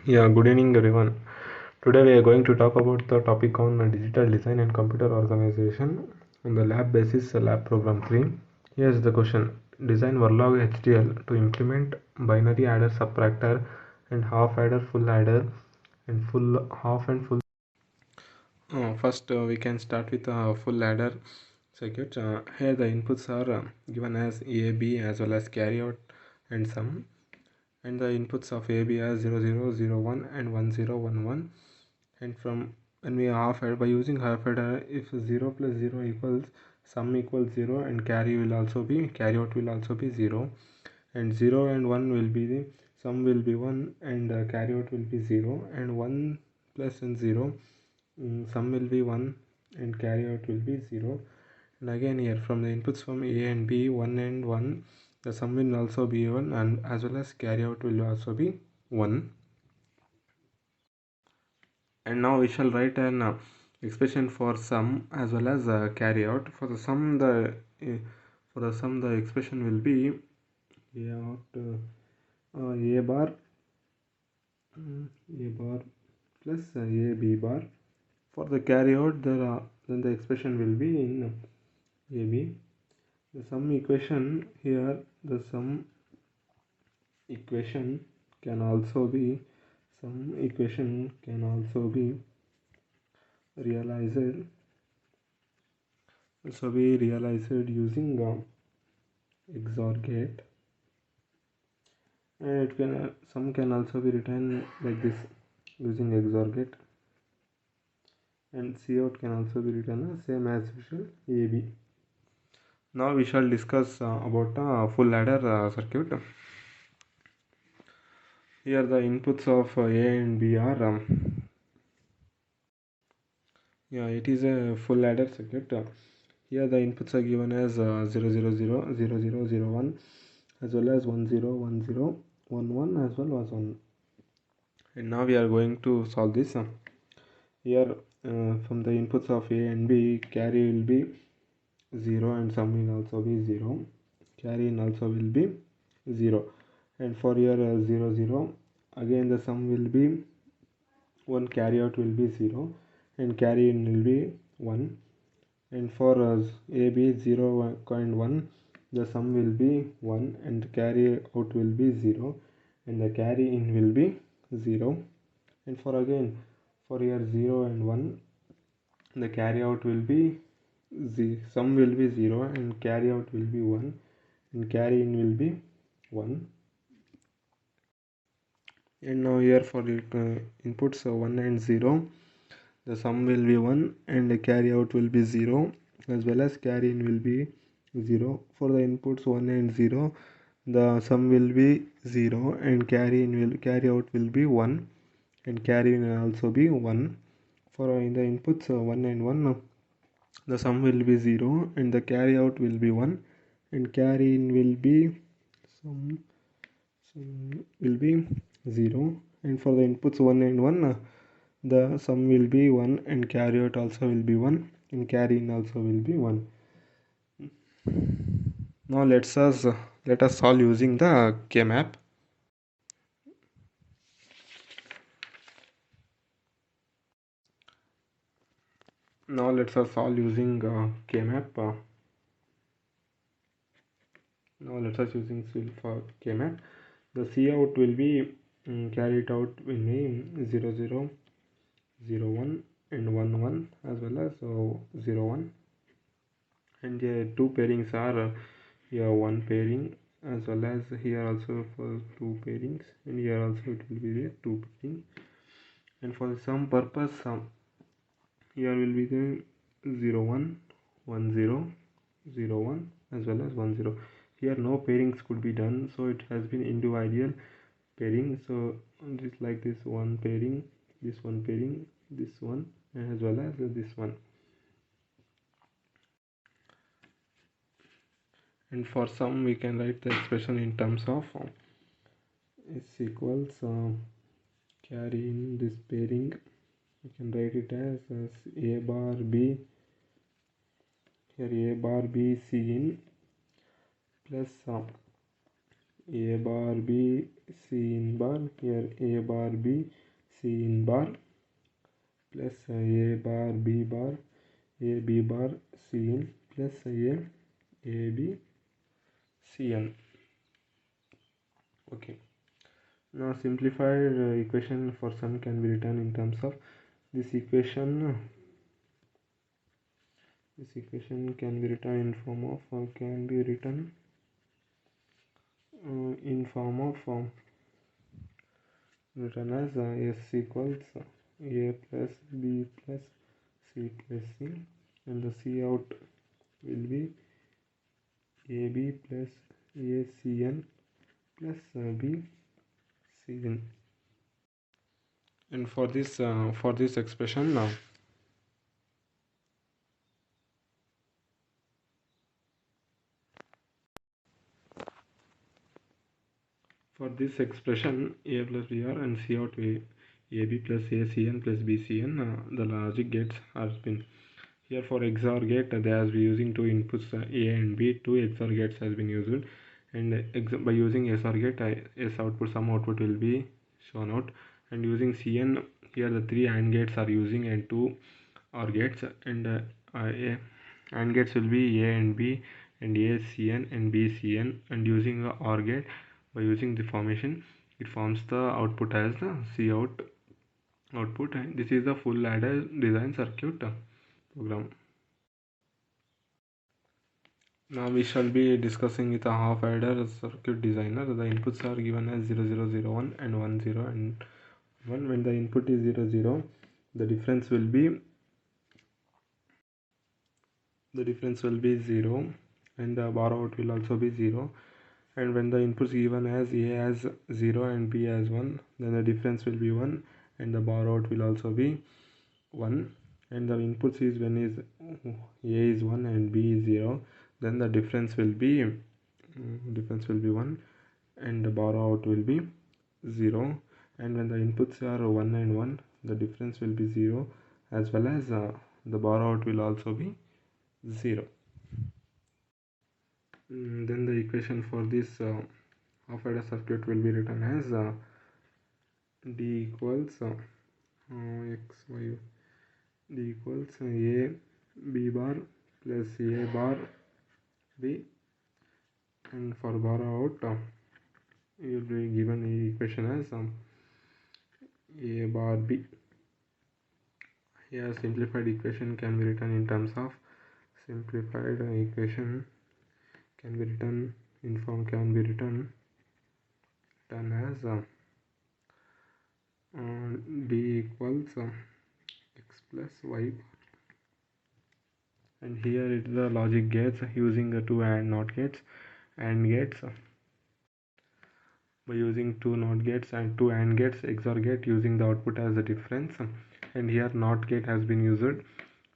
Yeah, good evening everyone. Today we are going to talk about the topic on digital design and computer organization on the lab basis lab program 3. Here's the question. Design Verilog HDL to implement binary adder subtractor and half adder full adder and full half and full. First we can start with a full adder circuit. Here the inputs are given as A, B as well as carry out and sum, and the inputs of AB are 0001 and 1011. And from when we half add by using half adder, if 0 plus 0 equals sum equals 0 and carry out will also be 0, and 0 and 1 will be the sum will be 1 and carry out will be 0, and 1 plus and 0 sum will be 1 and carry out will be 0. And again here from the inputs from A and B, 1 and 1, the sum will also be 1 and as well as carry out will also be 1. And now we shall write an expression for sum as well as carry out. For the sum the expression will be a bar plus a b bar. For the carry out, then the expression will be in a b. The sum equation here, the sum equation can also be realized using XOR gate, and sum can also be written like this using XOR gate, and Cout can also be written as same as usual AB. Now we shall discuss about a full adder circuit. Here the inputs of A and B are it is a full adder circuit. Here the inputs are given as 000, 0001 as well as 1010 11 as well as 1. And now we are going to solve this. Here from the inputs of A and B, carry will be 0 and sum will also be 0. Carry in also will be 0. And for here 0 again the sum will be 1, carry out will be 0 and carry in will be 1. And for AB 0 and 1, the sum will be 1 and carry out will be 0 and the carry in will be 0. And for here 0 and 1, the carry out will be sum will be 0 and carry out will be 1 and carry in will be 1. And now here for the inputs 1 and 0, the sum will be 1 and the carry out will be 0 as well as carry in will be 0. For the inputs 1 and 0, the sum will be 0 and carry out will be 1 and carry in will also be 1. For in the inputs 1 and 1, the sum will be 0 and the carry out will be 1 and carry in will be sum will be 0. And for the inputs 1 and 1, the sum will be 1 and carry out also will be 1 and carry in also will be 1. Now let us solve using the K-map. Now let us solve using K-map. Now let us using for K-map. The Cout will be carried out in a 00, 01 and 11 as well as 01. And two pairings are here one pairing as well as here also for two pairings, and here also it will be there two pairing. And for some purpose here will be the 01 10 01 as well as 10. Here no pairings could be done, so it has been individual pairing. So just like this one pairing, this one pairing, this one as well as this one. And for some we can write the expression in terms of s equals carry in this pairing. We can write it as a bar b, here a bar b c in plus a bar b C in bar, here A bar B C in bar plus A bar B bar A B bar C in plus A B C n. Okay. Now simplified equation for sum can be written in terms of this equation. This equation can be written in form of written as S equals A plus B plus C plus C, and the C out will be AB plus ACN plus BCN. And for this expression now, for this expression A plus BR and C out AB plus ACN plus BCN, the logic gates has been here. For XOR gate, they has been using two inputs A and B. Two XOR gates has been used, and by using XOR gate, S output, some output will be shown out. And using CN, here the three AND gates are using, and two OR gates, and AND gates will be A and B and ACN and BCN. And using the OR gate, by using the formation, it forms the output as the C out output. And this is the full adder design circuit program. Now we shall be discussing with a half adder circuit designer. The inputs are given as 0001 and 10 and 1. When the input is 00, the difference will be 0, and the bar out will also be 0. And when the inputs given as A as 0 and B as 1, then the difference will be 1, and the bar out will also be 1. And the inputs is when is A is 1 and B is 0, then the difference will be 1, and the bar out will be 0. And when the inputs are 1 and 1, the difference will be 0, as well as the bar out will also be 0. Then the equation for this half adder circuit will be written as D equals A B bar plus A bar B, and for bar out you will be given the equation as A bar B. Here simplified equation can be written in terms of as D equals X plus Y, and here it is the logic gates using the two AND NOT gates, AND gates. By using two NOT gates and two AND gates, XOR gate using the output as the difference, and here NOT gate has been used,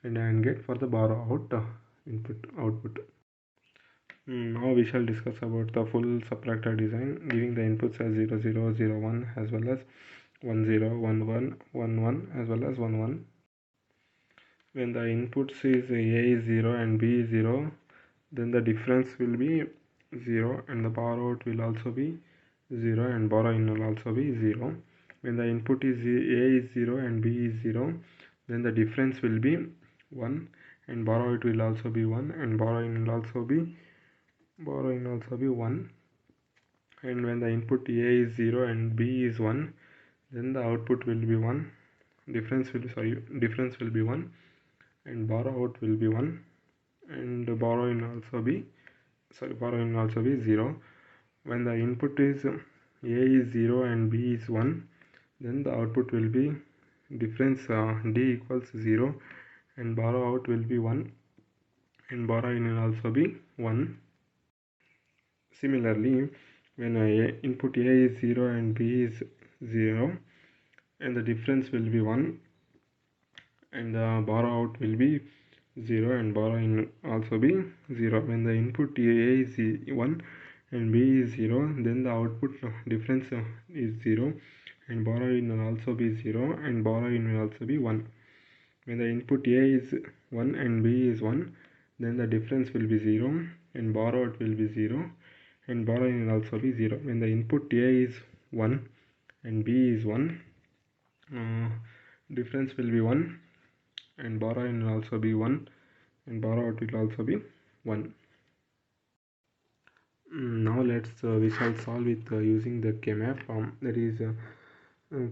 and AND gate for the bar out output. Now we shall discuss about the full subtractor design, giving the inputs as 00, 01 as well as 10, 11, 11 as well as 11. When the inputs is A is 0 and B is 0, then the difference will be 0, and the bar out will also be 0, and bar in will also be 0. When the input is A is 0 and B is 0, then the difference will be 1, and bar out will also be 1, and bar in will also be 1. And when the input A is 0 and B is 1, then the output will be 1, difference will be 1, and bar out will be 1, and bar in also be 0. When the input is A is 0 and B is 1, then the output will be difference D equals 0, and bar out will be 1, and bar in will also be 1. Similarly, when input A is 0 and B is 0, and the difference will be 1, and the bar out will be 0, and bar in also be 0. When the input A is 1 and B is 0, then the output difference is 0, and bar in will also be 0, and bar in will also be 1. When the input A is 1 and B is 1, then the difference will be 0, and bar out will be 0, and bar in will also be 0. When the input A is 1 and B is 1. Difference will be 1, and borrow in will also be 1, and borrow out will also be 1. Now we shall solve with using the K-map. That is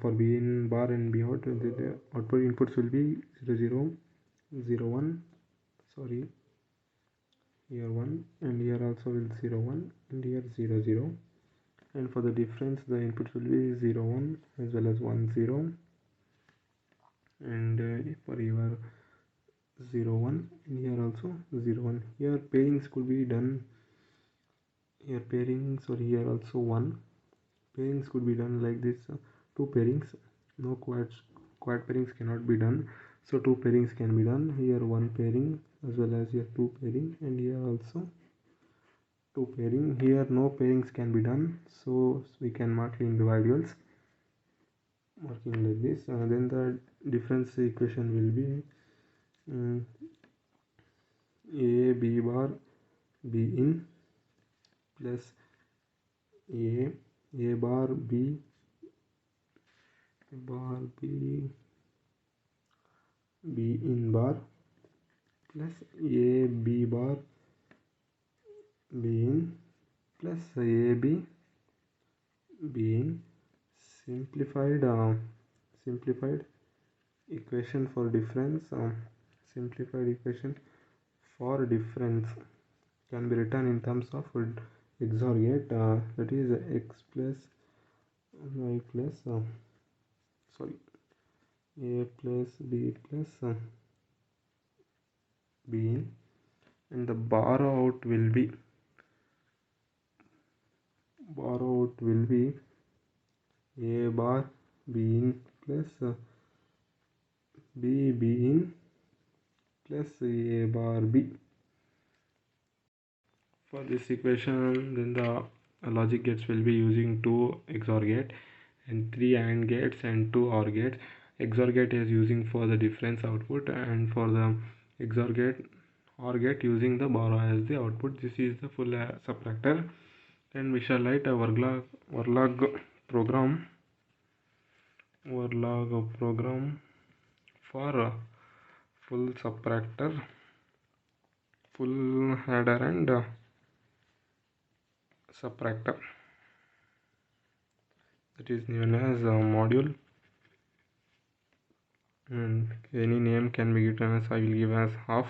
for B in bar and B out, the output inputs will be 0 0 0 1, sorry, here 1, and here also will 0 1, and here 0 0. And for the difference, the inputs will be 0 1 as well as 1 0, and for your 0 1, and here also 0 1. Here pairings could be done. Here pairings, or here also 1 pairings could be done like this. 2 pairings, no quad pairings cannot be done, so 2 pairings can be done. Here 1 pairing as well as here 2 pairing, and here also 2 pairing. Here no pairings can be done, so we can mark individuals, marking like this. Then the difference equation will be A B bar B in plus A bar B in bar plus A B bar B in plus A B in. Simplified equation for difference. Simplified equation for difference can be written in terms of XOR gate. That is x plus y plus A plus B plus B in, and the borrow out will be A bar B in plus B in plus A bar B. For this equation, then the logic gates will be using 2 XOR gate and 3 AND gates and 2 OR gates. XOR gate is using for the difference output, and for the XOR gate, OR gate using the borrow as the output. This is the full subtractor, and we shall write a Verilog program for full subtractor, full adder and subtractor. That is known as a module, and any name can be given as I will give as half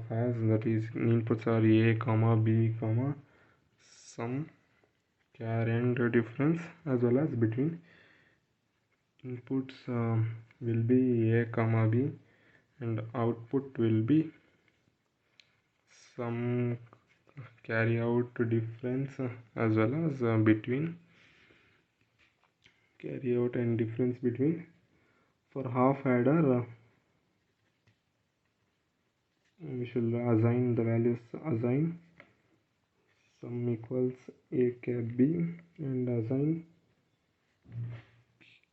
as, that is inputs are A comma B comma sum, char and difference, as well as between. Inputs will be A comma B, and output will be some carry out difference as well as between, carry out and difference between. For half adder, we should assign the values, assign sum equals A cap B, and assign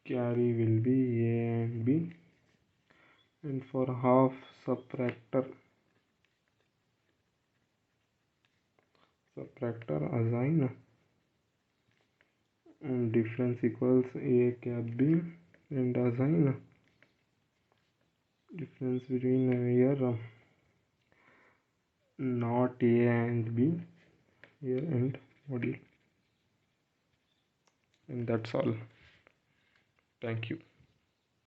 carry will be A and B. And for half subtractor assign difference equals A cap B, and assign difference between here not A and B here, and module. And that's all. Thank you.